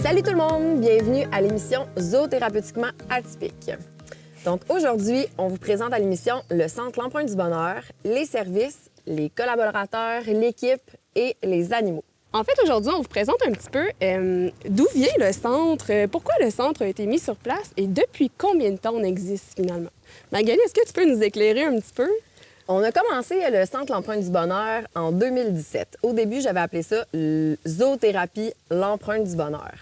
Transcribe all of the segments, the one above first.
Salut tout le monde, bienvenue à l'émission Zoothérapeutiquement atypique. Donc aujourd'hui, on vous présente à l'émission le Centre L'Empreinte du Bonheur, les services, les collaborateurs, l'équipe et les animaux. En fait, aujourd'hui, on vous présente un petit peu d'où vient le centre, pourquoi le centre a été mis sur place et depuis combien de temps on existe finalement. Magali, est-ce que tu peux nous éclairer un petit peu? On a commencé le Centre L'Empreinte du Bonheur en 2017. Au début, j'avais appelé ça Zoothérapie L'Empreinte du Bonheur.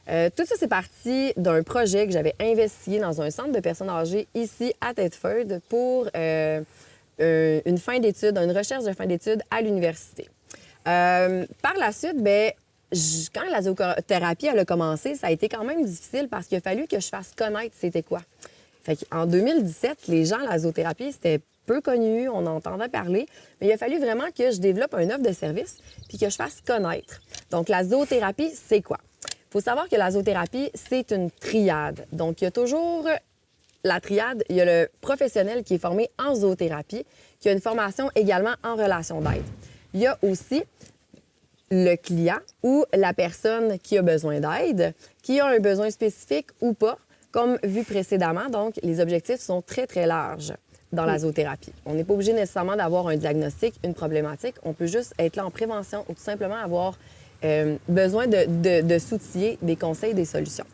Tout ça, c'est parti d'un projet que j'avais investigué dans un centre de personnes âgées ici à Thetford pour une fin d'études, une recherche de fin d'études à l'université. Par la suite, quand la zoothérapie elle a commencé, ça a été quand même difficile parce qu'il a fallu que je fasse connaître c'était quoi. Fait qu'en 2017, les gens, la zoothérapie, c'était peu connu, on entendait parler, mais il a fallu vraiment que je développe une offre de service puis que je fasse connaître. Donc, la zoothérapie, c'est quoi? Il faut savoir que la zoothérapie, c'est une triade. Donc, il y a toujours la triade, il y a le professionnel qui est formé en zoothérapie, qui a une formation également en relation d'aide. Il y a aussi le client ou la personne qui a besoin d'aide, qui a un besoin spécifique ou pas, comme vu précédemment. Donc, les objectifs sont très, très larges dans la zoothérapie. On n'est pas obligé nécessairement d'avoir un diagnostic, une problématique. On peut juste être là en prévention ou tout simplement avoir besoin de s'outiller des conseils, des solutions.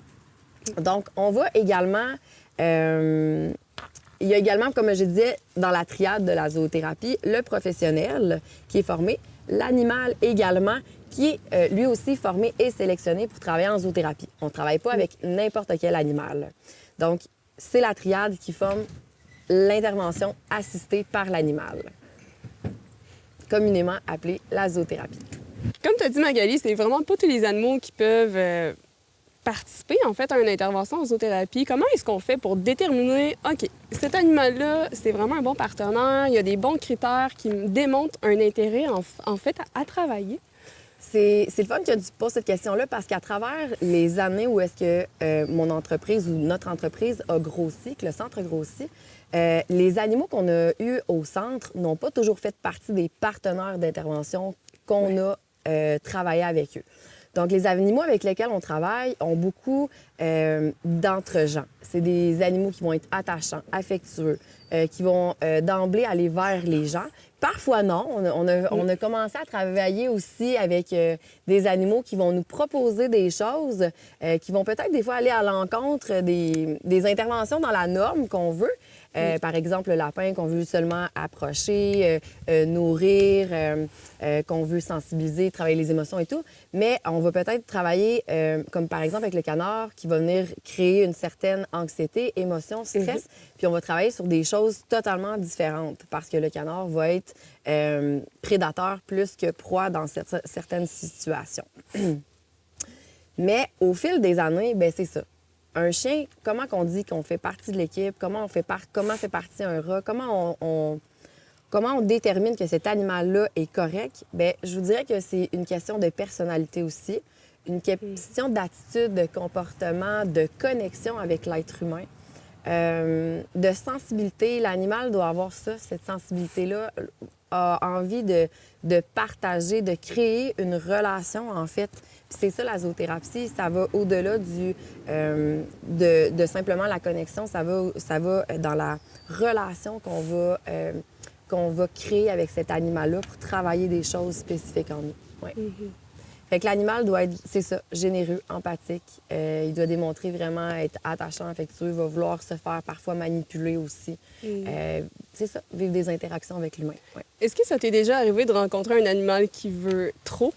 Donc, on va également... il y a également, comme je disais, dans la triade de la zoothérapie, le professionnel qui est formé, l'animal également, qui est lui aussi formé et sélectionné pour travailler en zoothérapie. On ne travaille pas avec n'importe quel animal. Donc, c'est la triade qui forme l'intervention assistée par l'animal, communément appelée la zoothérapie. Comme tu as dit, Magali, c'est vraiment pas tous les animaux qui peuvent participer en fait à une intervention en zoothérapie. Comment est-ce qu'on fait pour déterminer, OK, cet animal-là, c'est vraiment un bon partenaire, il y a des bons critères qui me démontrent un intérêt en fait à travailler? C'est le fun que tu poses cette question-là parce qu'à travers les années où est-ce que mon entreprise ou notre entreprise a grossi, que le centre a grossi, les animaux qu'on a eus au centre n'ont pas toujours fait partie des partenaires d'intervention qu'on a travaillé avec eux. Donc, les animaux avec lesquels on travaille ont beaucoup d'entre-gens. C'est des animaux qui vont être attachants, affectueux, qui vont d'emblée aller vers les gens. Parfois, non. On a commencé à travailler aussi avec des animaux qui vont nous proposer des choses qui vont peut-être des fois aller à l'encontre des interventions dans la norme qu'on veut. Par exemple, le lapin qu'on veut seulement approcher, nourrir, qu'on veut sensibiliser, travailler les émotions et tout. Mais on va peut-être travailler, comme par exemple avec le canard, qui va venir créer une certaine anxiété, émotion, stress. Puis on va travailler sur des choses totalement différentes parce que le canard va être prédateur plus que proie dans certaines situations. Mais au fil des années, bien, c'est ça. Un chien, comment qu'on dit qu'on fait partie de l'équipe? Comment fait partie un rat? Comment on détermine que cet animal-là est correct? Bien, je vous dirais que c'est une question de personnalité aussi, une question d'attitude, de comportement, de connexion avec l'être humain, de sensibilité. L'animal doit avoir ça, cette sensibilité-là, a envie de partager, de créer une relation, en fait. Puis c'est ça, la zoothérapie, ça va au-delà de simplement la connexion, ça va dans la relation qu'on va créer avec cet animal-là pour travailler des choses spécifiques en nous. Ouais. Fait que l'animal doit être, c'est ça, généreux, empathique. Il doit démontrer vraiment être attachant, affectueux, il va vouloir se faire parfois manipuler aussi. C'est ça, vivre des interactions avec l'humain. Ouais. Est-ce que ça t'est déjà arrivé de rencontrer un animal qui veut trop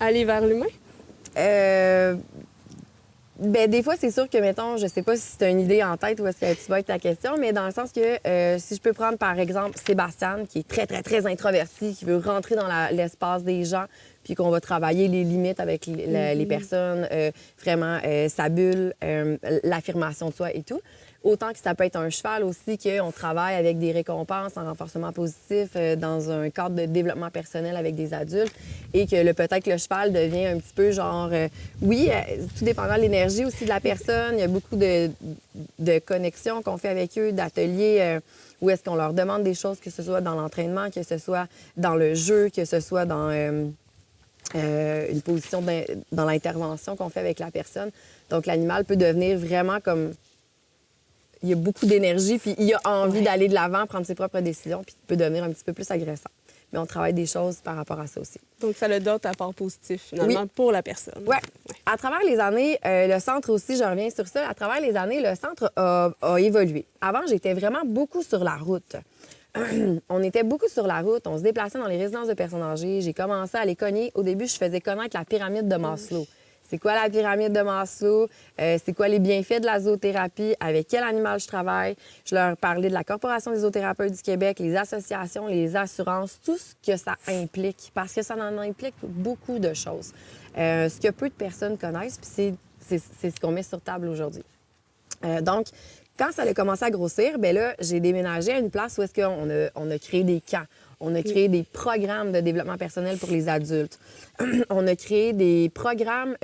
aller vers l'humain? Bien, des fois, c'est sûr que, mettons, je sais pas si tu as une idée en tête où est-ce que tu vas être ta question, mais dans le sens que si je peux prendre, par exemple, Sébastien, qui est très, très, très introverti, qui veut rentrer dans l'espace des gens, puis qu'on va travailler les limites avec les personnes, vraiment sa bulle, l'affirmation de soi et tout. Autant que ça peut être un cheval aussi, qu'on travaille avec des récompenses en renforcement positif dans un cadre de développement personnel avec des adultes et que peut-être que le cheval devient un petit peu genre... tout dépendant de l'énergie aussi de la personne. Il y a beaucoup de connexions qu'on fait avec eux, d'ateliers où est-ce qu'on leur demande des choses, que ce soit dans l'entraînement, que ce soit dans le jeu, que ce soit dans une position dans l'intervention qu'on fait avec la personne. Donc, l'animal peut devenir vraiment comme... Il y a beaucoup d'énergie, puis il a envie d'aller de l'avant, prendre ses propres décisions, puis il peut devenir un petit peu plus agressant. Mais on travaille des choses par rapport à ça aussi. Donc, ça a d'autres apports positifs, finalement, pour la personne. Oui. À travers les années, le centre aussi, je reviens sur ça, à travers les années, le centre a évolué. Avant, j'étais vraiment beaucoup sur la route. On était beaucoup sur la route, on se déplaçait dans les résidences de personnes âgées. J'ai commencé à les cogner. Au début, je faisais connaître la pyramide de Maslow. C'est quoi la pyramide de Maslow? C'est quoi les bienfaits de la zoothérapie? Avec quel animal je travaille? Je leur parlais de la Corporation des zoothérapeutes du Québec, les associations, les assurances, tout ce que ça implique, parce que ça en implique beaucoup de choses. Ce que peu de personnes connaissent, puis c'est ce qu'on met sur table aujourd'hui. Donc, quand ça a commencé à grossir, bien là, j'ai déménagé à une place où est-ce qu'on a créé des camps. On a créé des programmes de développement personnel pour les adultes. On a créé des programmes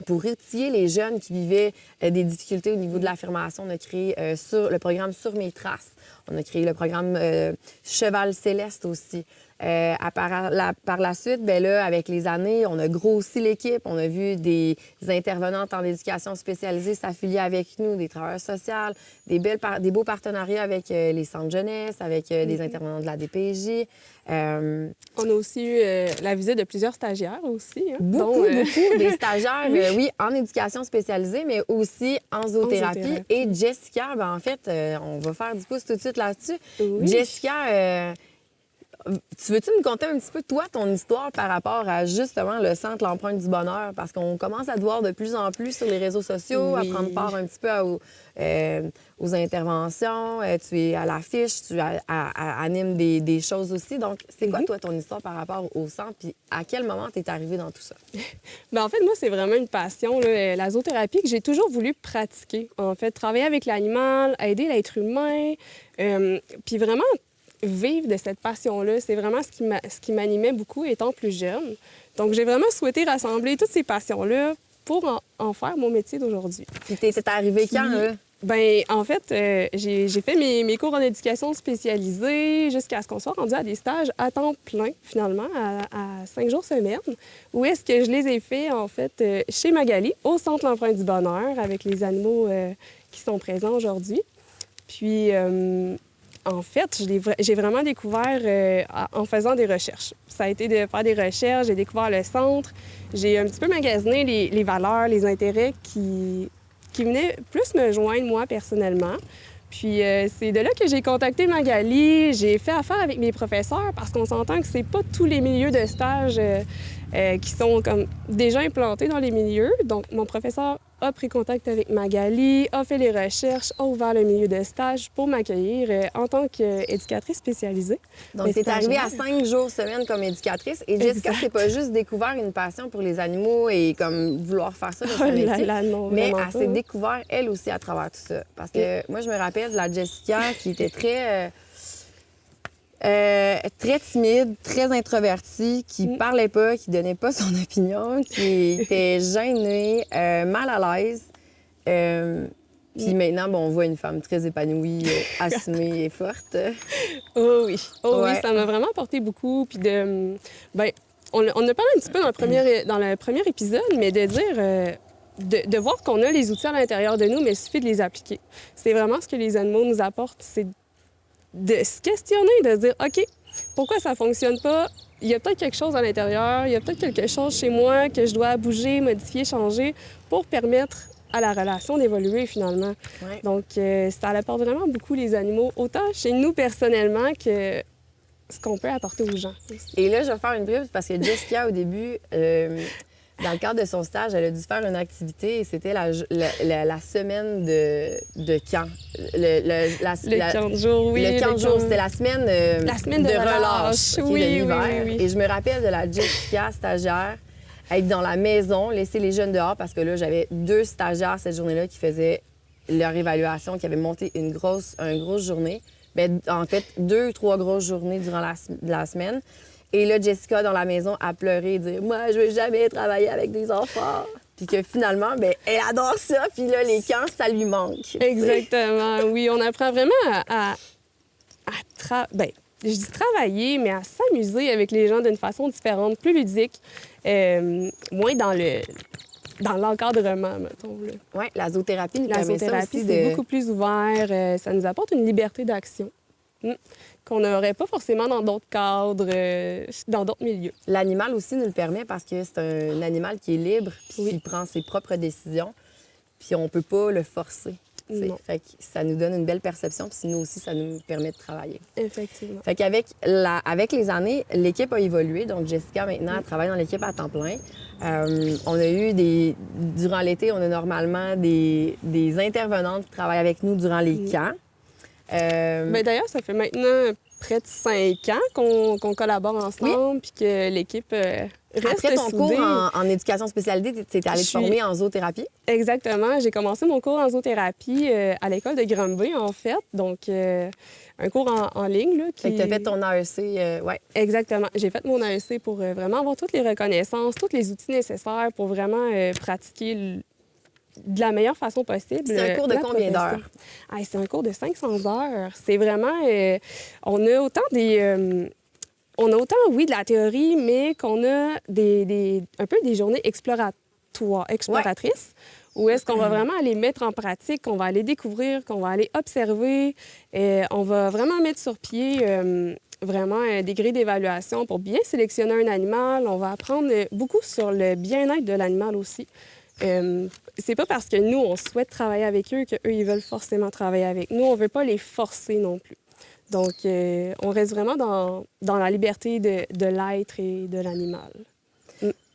pour outiller les jeunes qui vivaient des difficultés au niveau de l'affirmation. On a créé le programme Sur mes traces. On a créé le programme Cheval céleste aussi. Par la suite, bien là, avec les années, on a grossi l'équipe. On a vu des intervenantes en éducation spécialisée s'affilier avec nous, des travailleurs sociaux, des beaux partenariats avec les centres jeunesse, avec des intervenants de la DPJ. On a aussi eu la visite de plusieurs stagiaires aussi. Hein? Beaucoup des stagiaires, oui, en éducation spécialisée, mais aussi en zoothérapie. Et Jessica, bien, en fait, on va faire du pouce tout de suite là-dessus. Oui. Jessica... tu veux-tu nous conter un petit peu, toi, ton histoire par rapport à, justement, le centre L'Empreinte du Bonheur? Parce qu'on commence à te voir de plus en plus sur les réseaux sociaux, à prendre part un petit peu aux interventions. Tu es à l'affiche, tu animes des choses aussi. Donc, c'est quoi, toi, ton histoire par rapport au centre? Puis à quel moment tu es arrivée dans tout ça? Bien, en fait, moi, c'est vraiment une passion, là, la zoothérapie, que j'ai toujours voulu pratiquer. En fait, travailler avec l'animal, aider l'être humain, puis vraiment... vivre de cette passion-là, c'est vraiment ce qui m'animait beaucoup étant plus jeune. Donc, j'ai vraiment souhaité rassembler toutes ces passions-là pour en faire mon métier d'aujourd'hui. Puis, c'est arrivé quand, là? Bien, en fait, j'ai fait mes cours en éducation spécialisée jusqu'à ce qu'on soit rendu à des stages à temps plein, finalement, à 5 jours semaine, où est-ce que je les ai faits, en fait, chez Magali, au Centre L'Empreinte du Bonheur, avec les animaux qui sont présents aujourd'hui. Puis... en fait, j'ai vraiment découvert en faisant des recherches. Ça a été de faire des recherches, j'ai découvert le centre, j'ai un petit peu magasiné les valeurs, les intérêts qui venaient plus me joindre, moi, personnellement. Puis c'est de là que j'ai contacté Magali, j'ai fait affaire avec mes professeurs parce qu'on s'entend que c'est pas tous les milieux de stage qui sont comme déjà implantés dans les milieux. Donc, mon professeur a pris contact avec Magali, a fait les recherches, a ouvert le milieu de stage pour m'accueillir en tant qu'éducatrice spécialisée. Donc, c'est arrivé à 5 jours semaine comme éducatrice. Et Jessica, c'est pas juste découvert une passion pour les animaux et comme vouloir faire ça dans son métier, mais elle s'est découvert, elle aussi, à travers tout ça. Parce que moi, je me rappelle de la Jessica qui était très timide, très introvertie, qui parlait pas, qui donnait pas son opinion, qui était gênée, mal à l'aise. Puis maintenant, bon, on voit une femme très épanouie, assumée et forte. Oh oui, oui, ça m'a vraiment apporté beaucoup. Puis de, bien, on a parlé un petit peu dans le premier épisode, mais de dire... De voir qu'on a les outils à l'intérieur de nous, mais il suffit de les appliquer. C'est vraiment ce que les animaux nous apportent, c'est de se questionner, de se dire, OK, pourquoi ça fonctionne pas? Il y a peut-être quelque chose à l'intérieur, il y a peut-être quelque chose chez moi que je dois bouger, modifier, changer pour permettre à la relation d'évoluer finalement. Ouais. Donc, ça apporte vraiment beaucoup les animaux, autant chez nous personnellement que ce qu'on peut apporter aux gens aussi. Et là, je vais faire une brève parce que Jessica, au début... dans le cadre de son stage, elle a dû faire une activité et c'était la semaine de camp. Le camp de jour, oui. Le camp de jour, c'était la semaine de relâche oui, de l'hiver. Oui. Et je me rappelle de la Jessica, stagiaire, être dans la maison, laisser les jeunes dehors parce que là, j'avais 2 stagiaires cette journée-là qui faisaient leur évaluation, qui avaient monté une grosse journée. Bien, en fait, 2 ou 3 grosses journées durant la semaine. Et là, Jessica, dans la maison, a pleuré et dit « Moi, je veux jamais travailler avec des enfants. » Puis que finalement, bien, elle adore ça. Puis là, les camps, ça lui manque. Exactement. Oui, on apprend vraiment je dis travailler, mais à s'amuser avec les gens d'une façon différente, plus ludique, moins dans l'encadrement, mettons. Oui, la zoothérapie nous La permet ça zoothérapie, aussi c'est de... beaucoup plus ouvert. Ça nous apporte une liberté d'action qu'on n'aurait pas forcément dans d'autres cadres, dans d'autres milieux. L'animal aussi nous le permet parce que c'est un animal qui est libre puis qui prend ses propres décisions. Puis on peut pas le forcer. Non. Fait que ça nous donne une belle perception, puis nous aussi, ça nous permet de travailler. Effectivement. Fait qu'avec avec les années, l'équipe a évolué. Donc, Jessica, maintenant, elle travaille dans l'équipe à temps plein. On a eu durant l'été, on a normalement des intervenantes qui travaillent avec nous durant les camps. Bien, d'ailleurs, ça fait maintenant près de 5 ans qu'on collabore ensemble, puis que l'équipe reste Après ton soudée. cours en éducation spécialisée, tu es allée te former en zoothérapie? Exactement. J'ai commencé mon cours en zoothérapie à l'école de Granby, en fait. Donc, un cours en ligne. Là, Fait que tu as fait ton AEC, ouais. Exactement. J'ai fait mon AEC pour vraiment avoir toutes les reconnaissances, tous les outils nécessaires pour vraiment pratiquer de la meilleure façon possible. C'est un cours de combien d'heures? C'est un cours de 500 heures. C'est vraiment... on a autant oui, de la théorie, mais qu'on a un peu des journées exploratrices, où est-ce qu'on va vraiment aller mettre en pratique, qu'on va aller découvrir, qu'on va aller observer. On va vraiment mettre sur pied vraiment des grilles d'évaluation pour bien sélectionner un animal. On va apprendre beaucoup sur le bien-être de l'animal aussi. C'est pas parce que nous, on souhaite travailler avec eux qu'eux, ils veulent forcément travailler avec nous. On veut pas les forcer non plus. Donc, on reste vraiment dans la liberté de l'être et de l'animal.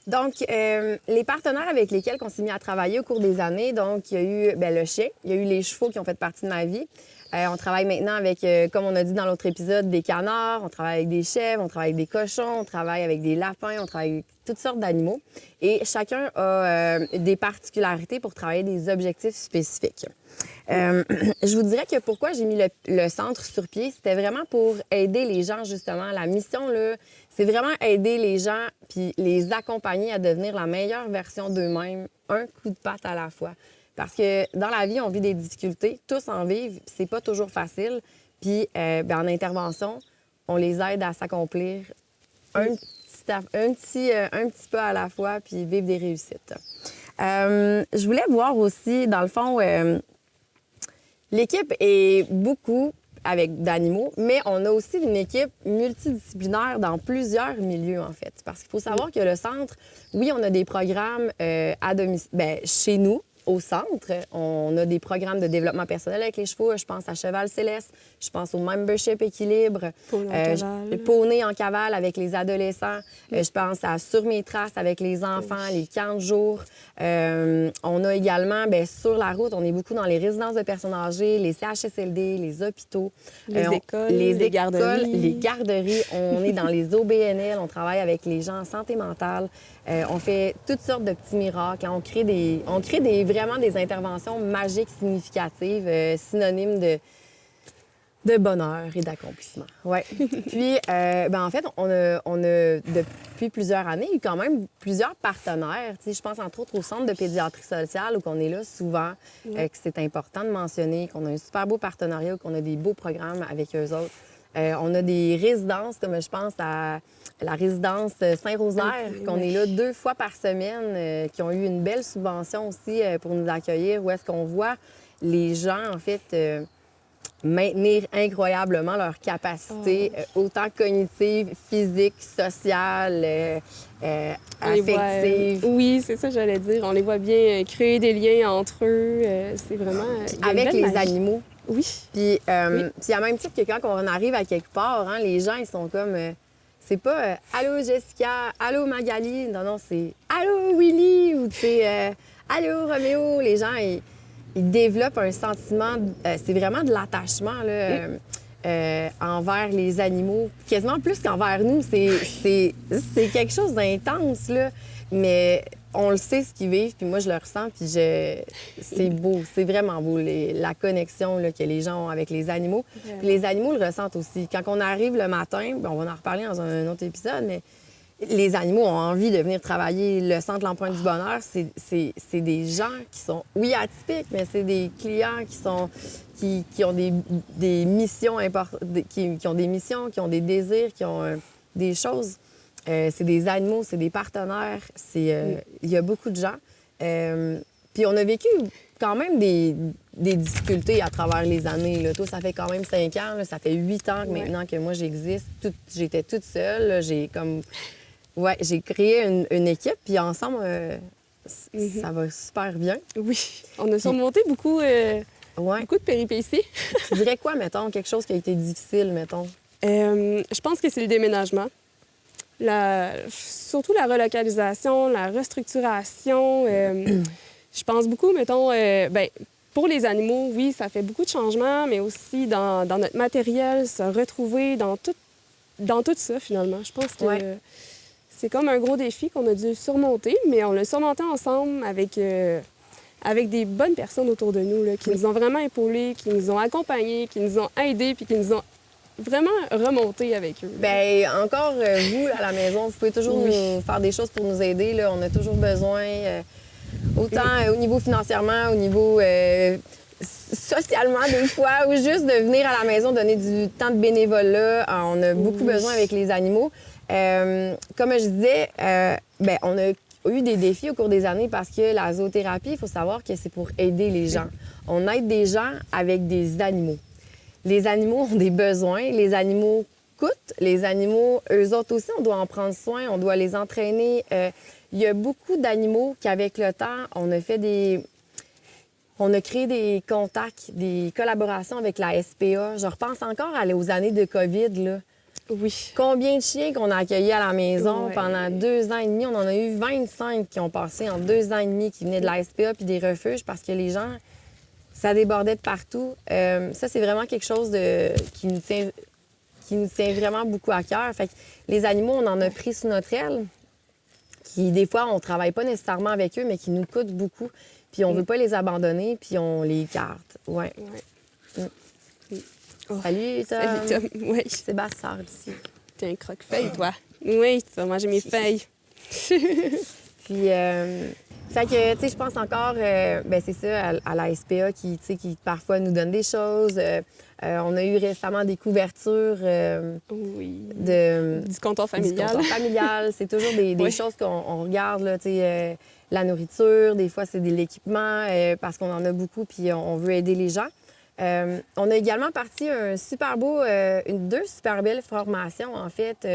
Donc, les partenaires avec lesquels on s'est mis à travailler au cours des années, donc, il y a eu le chien, il y a eu les chevaux qui ont fait partie de ma vie. On travaille maintenant avec, comme on a dit dans l'autre épisode, des canards, on travaille avec des chèvres, on travaille avec des cochons, on travaille avec des lapins, on travaille avec toutes sortes d'animaux. Et chacun a des particularités pour travailler des objectifs spécifiques. Je vous dirais que pourquoi j'ai mis le centre sur pied, c'était vraiment pour aider les gens, justement. La mission, là, c'est vraiment aider les gens puis les accompagner à devenir la meilleure version d'eux-mêmes, un coup de patte à la fois. Parce que dans la vie, on vit des difficultés, tous en vivent, puis c'est pas toujours facile. Puis en intervention, on les aide à s'accomplir un petit peu à la fois, puis vivre des réussites. Je voulais voir aussi, dans le fond, l'équipe est beaucoup avec d'animaux, mais on a aussi une équipe multidisciplinaire dans plusieurs milieux, en fait. Parce qu'il faut savoir que le centre, oui, on a des programmes à domicile, chez nous, au centre. On a des programmes de développement personnel avec les chevaux. Je pense à Cheval Céleste. Je pense au Membership Équilibre. Poney en cavale avec les adolescents. Je pense à Sur mes traces avec les enfants, les 40 jours. On a également, sur la route, on est beaucoup dans les résidences de personnes âgées, les CHSLD, les hôpitaux. Les garderies. Les garderies. On est dans les OBNL. On travaille avec les gens en santé mentale. On fait toutes sortes de petits miracles. On crée vraiment des interventions magiques, significatives, synonymes de bonheur et d'accomplissement. Ouais. Puis, en fait, on a, depuis plusieurs années, eu quand même plusieurs partenaires. Tu sais, je pense entre autres au Centre de pédiatrie sociale, où on est là souvent, que c'est important de mentionner, qu'on a un super beau partenariat, qu'on a des beaux programmes avec eux autres. On a des résidences, comme je pense à la résidence Saint-Rosaire, qu'on est là 2 fois par semaine, qui ont eu une belle subvention aussi pour nous accueillir, où est-ce qu'on voit les gens, en fait, maintenir incroyablement leur capacité, autant cognitive, physique, sociale, affective. Oui, c'est ça que j'allais dire. On les voit bien créer des liens entre eux. C'est vraiment... avec les animaux. Oui. Puis, puis à même titre que quand on arrive à quelque part, hein, les gens, ils sont comme... c'est pas Allô Jessica, allô Magali. Non, c'est Allô Willy ou tu sais Allô Roméo. Les gens, ils développent un sentiment, c'est vraiment de l'attachement là, envers les animaux, quasiment plus qu'envers nous. C'est quelque chose d'intense, là, mais on le sait ce qu'ils vivent, puis moi, je le ressens, puis c'est beau, c'est vraiment beau, la connexion là, que les gens ont avec les animaux. Puis les animaux le ressentent aussi. Quand on arrive le matin, on va en reparler dans un autre épisode, mais les animaux ont envie de venir travailler. Le Centre de l'Empreinte du Bonheur, c'est des gens qui sont, oui, atypiques, mais c'est des clients qui ont des missions qui ont des missions, qui ont des désirs, qui ont des choses. C'est des animaux, c'est des partenaires, il y a beaucoup de gens. Puis on a vécu quand même des difficultés à travers les années. Là. Toi, ça fait quand même 5 ans, là, ça fait 8 ans que maintenant que moi j'existe. J'étais toute seule. Là, j'ai créé une équipe, puis ensemble, ça va super bien. Oui, on a surmonté beaucoup de péripéties. Tu dirais quoi, mettons, quelque chose qui a été difficile, mettons? Je pense que c'est le déménagement. Surtout la relocalisation, la restructuration. Je pense beaucoup, mettons, pour les animaux, oui, ça fait beaucoup de changements, mais aussi dans notre matériel, se retrouver dans tout ça, finalement. Je pense que c'est comme un gros défi qu'on a dû surmonter, mais on l'a surmonté ensemble avec des bonnes personnes autour de nous, là, qui nous ont vraiment épaulés, qui nous ont accompagnés, qui nous ont aidés, puis qui nous ont vraiment remonté avec eux. Bien, encore, vous, à la maison, vous pouvez toujours nous faire des choses pour nous aider. Là. On a toujours besoin, autant au niveau financièrement, au niveau socialement, des fois, ou juste de venir à la maison, donner du temps de bénévolat. On a beaucoup besoin avec les animaux. Comme je disais, on a eu des défis au cours des années parce que la zoothérapie, il faut savoir que c'est pour aider les gens. On aide des gens avec des animaux. Les animaux ont des besoins, les animaux coûtent, les animaux, eux autres aussi, on doit en prendre soin, on doit les entraîner. Il y a beaucoup d'animaux qu'avec le temps, on a créé des contacts, des collaborations avec la SPA. Je repense encore aux années de COVID, là. Oui. Combien de chiens qu'on a accueillis à la maison pendant 2 ans et demi? On en a eu 25 qui ont passé en 2 ans et demi, qui venaient de la SPA puis des refuges parce que les gens, ça débordait de partout. Ça, c'est vraiment quelque chose qui nous tient vraiment beaucoup à cœur. Fait que les animaux, on en a pris sous notre aile, qui, des fois, on ne travaille pas nécessairement avec eux, mais qui nous coûtent beaucoup. Puis on ne veut pas les abandonner, puis on les garde. Ouais. Salut, Tom. Salut, Tom. Oui. Sébastien d'ici. T'es un croque-feuille, toi. Oui, tu vas manger mes feuilles. Puis, fait que, tu sais, je pense encore, c'est ça, à la SPA qui parfois nous donne des choses. On a eu récemment des couvertures du comptoir familial. Du comptoir familial. C'est toujours des choses qu'on regarde, là, tu sais, la nourriture, des fois, c'est de l'équipement, parce qu'on en a beaucoup, puis on veut aider les gens. On a également parti deux super belles formations, en fait.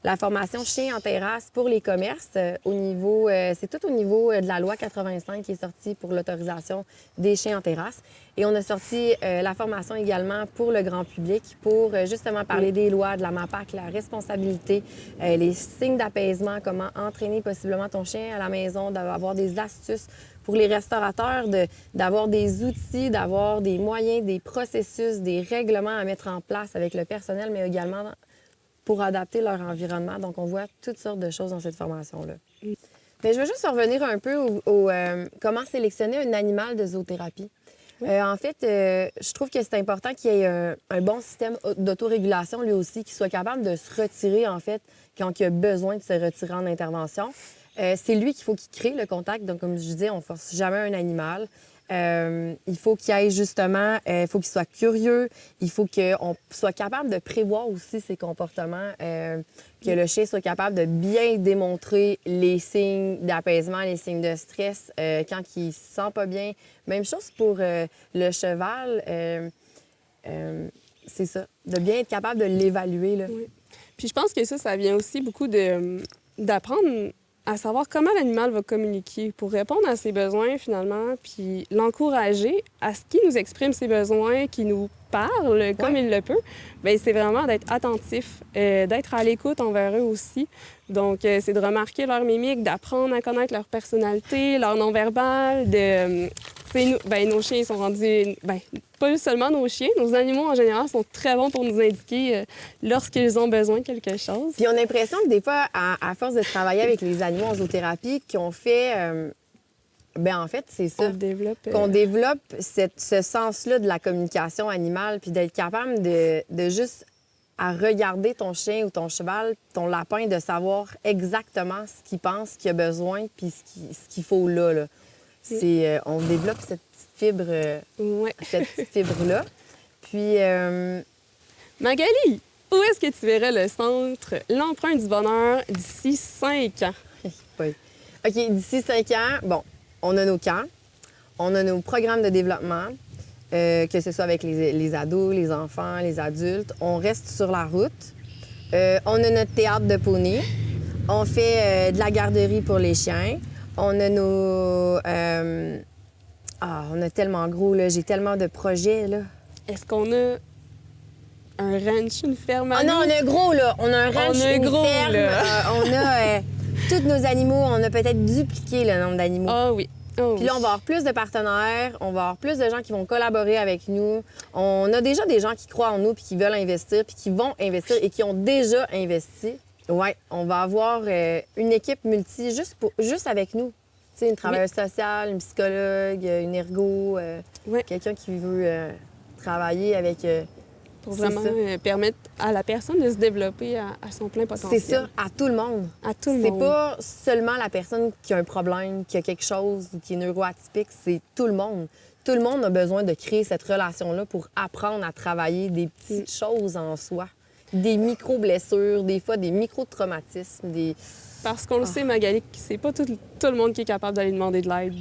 La formation Chien en terrasse pour les commerces, c'est tout au niveau de la loi 85 qui est sortie pour l'autorisation des chiens en terrasse. Et on a sorti la formation également pour le grand public pour justement parler des lois, de la MAPAC, la responsabilité, les signes d'apaisement, comment entraîner possiblement ton chien à la maison, d'avoir des astuces pour les restaurateurs, d'avoir des outils, d'avoir des moyens, des processus, des règlements à mettre en place avec le personnel, mais également pour adapter leur environnement. Donc, on voit toutes sortes de choses dans cette formation-là. Mais je veux juste revenir un peu au comment sélectionner un animal de zoothérapie. En fait, je trouve que c'est important qu'il y ait un bon système d'autorégulation, lui aussi, qui soit capable de se retirer, en fait, quand il a besoin de se retirer en intervention. C'est lui qu'il faut qu'il crée le contact. Donc, comme je disais, on ne force jamais un animal. Il faut qu'il aille justement, il faut qu'il soit curieux, il faut qu'on soit capable de prévoir aussi ses comportements, que le chien soit capable de bien démontrer les signes d'apaisement, les signes de stress quand il ne se sent pas bien. Même chose pour le cheval, c'est ça, de bien être capable de l'évaluer. Là. Oui. Puis je pense que ça vient aussi beaucoup d'apprendre à savoir comment l'animal va communiquer pour répondre à ses besoins, finalement, puis l'encourager à ce qu'il nous exprime ses besoins, qu'il nous parle comme il le peut. Bien, c'est vraiment d'être attentif, d'être à l'écoute envers eux aussi. Donc, c'est de remarquer leur mimique, d'apprendre à connaître leur personnalité, leur non-verbal, nos chiens sont rendus... pas seulement nos chiens, nos animaux en général sont très bons pour nous indiquer lorsqu'ils ont besoin de quelque chose. Puis on a l'impression que des fois, à force de travailler avec les animaux en zoothérapie, qu'on fait... en fait, c'est ça. Qu'on développe ce sens-là de la communication animale, puis d'être capable de juste à regarder ton chien ou ton cheval, ton lapin, de savoir exactement ce qu'il pense, ce qu'il a besoin, puis ce qu'il faut là. Là. On développe cette petite fibre, cette petite fibre-là. Puis... Magali, où est-ce que tu verrais le centre L'Empreinte du Bonheur d'ici 5 ans? Oui. OK, d'ici 5 ans, bon, on a nos camps, on a nos programmes de développement, que ce soit avec les ados, les enfants, les adultes. On reste sur la route. On a notre théâtre de poney. On fait de la garderie pour les chiens. On a nos... on a tellement gros, là. J'ai tellement de projets, là. Est-ce qu'on a un ranch, une ferme? Ah non, on a gros, là. On a un ranch, une ferme. On a tous nos animaux. On a peut-être dupliqué le nombre d'animaux. Ah oui. Oh, puis là, on va avoir plus de partenaires, on va avoir plus de gens qui vont collaborer avec nous. On a déjà des gens qui croient en nous puis qui veulent investir puis qui vont investir et qui ont déjà investi. Oui, on va avoir une équipe multi juste avec nous. Tu sais, une travailleuse sociale, une psychologue, une ergo, quelqu'un qui veut travailler avec... pour vraiment permettre à la personne de se développer à son plein potentiel. C'est ça, à tout le monde. À tout le monde. C'est pas seulement la personne qui a un problème, qui a quelque chose ou qui est neuroatypique, c'est tout le monde. Tout le monde a besoin de créer cette relation-là pour apprendre à travailler des petites choses en soi. Des micro-blessures, des fois des micro-traumatismes, Parce qu'on le sait, Magali, c'est pas tout le monde qui est capable d'aller demander de l'aide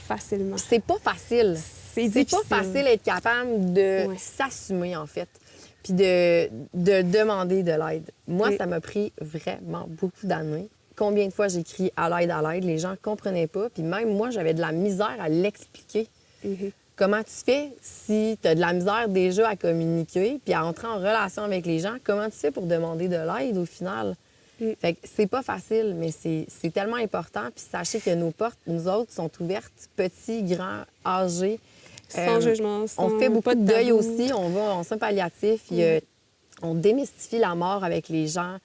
facilement. C'est pas facile. C'est pas facile d'être capable de s'assumer, en fait, puis de demander de l'aide. Moi, ça m'a pris vraiment beaucoup d'années. Combien de fois j'ai crié à l'aide, les gens comprenaient pas, puis même moi, j'avais de la misère à l'expliquer. Comment tu fais si tu as de la misère déjà à communiquer, puis à entrer en relation avec les gens? Comment tu fais pour demander de l'aide, au final? Fait que c'est pas facile, mais c'est tellement important. Puis sachez que nos portes, nous autres, sont ouvertes, petits, grands, âgés. Sans jugement, on fait beaucoup de deuil aussi. On va en soins palliatifs. On démystifie la mort avec les gens.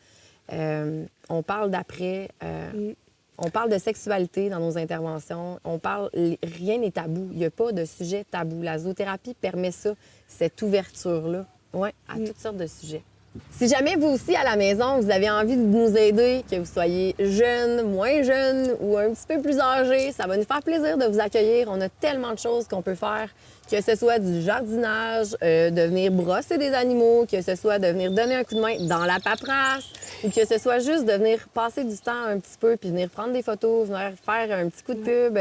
On parle d'après. On parle de sexualité dans nos interventions. Rien n'est tabou. Il n'y a pas de sujet tabou. La zoothérapie permet ça, cette ouverture-là, à toutes sortes de sujets. Si jamais vous aussi, à la maison, vous avez envie de nous aider, que vous soyez jeune, moins jeune ou un petit peu plus âgé, ça va nous faire plaisir de vous accueillir. On a tellement de choses qu'on peut faire, que ce soit du jardinage, de venir brosser des animaux, que ce soit de venir donner un coup de main dans la paperasse, ou que ce soit juste de venir passer du temps un petit peu, puis venir prendre des photos, venir faire un petit coup de pub.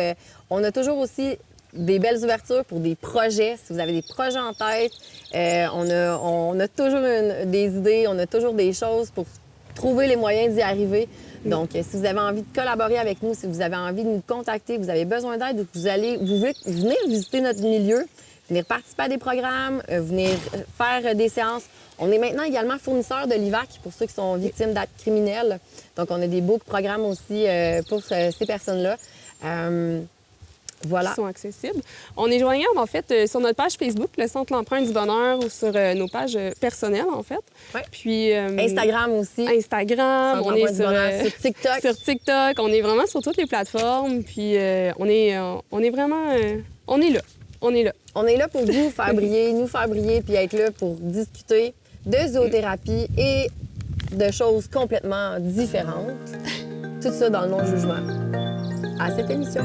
On a toujours aussi des belles ouvertures pour des projets. Si vous avez des projets en tête, on a toujours des idées, on a toujours des choses pour trouver les moyens d'y arriver. Donc, si vous avez envie de collaborer avec nous, si vous avez envie de nous contacter, vous avez besoin d'aide ou que vous voulez venir visiter notre milieu, venir participer à des programmes, venir faire des séances. On est maintenant également fournisseur de l'IVAC pour ceux qui sont victimes d'actes criminels. Donc, on a des beaux programmes aussi pour ces personnes-là. Voilà. Qui sont accessibles. On est joignable, en fait, sur notre page Facebook, le Centre L'Empreinte du Bonheur, ou sur nos pages personnelles, en fait. Ouais. Puis... Instagram aussi. Instagram, on est sur TikTok. Sur TikTok, on est vraiment sur toutes les plateformes. Puis on est vraiment... on est là. On est là. On est là pour vous faire briller, nous faire briller, puis être là pour discuter de zoothérapie et de choses complètement différentes. Tout ça dans le non-jugement. À cette émission.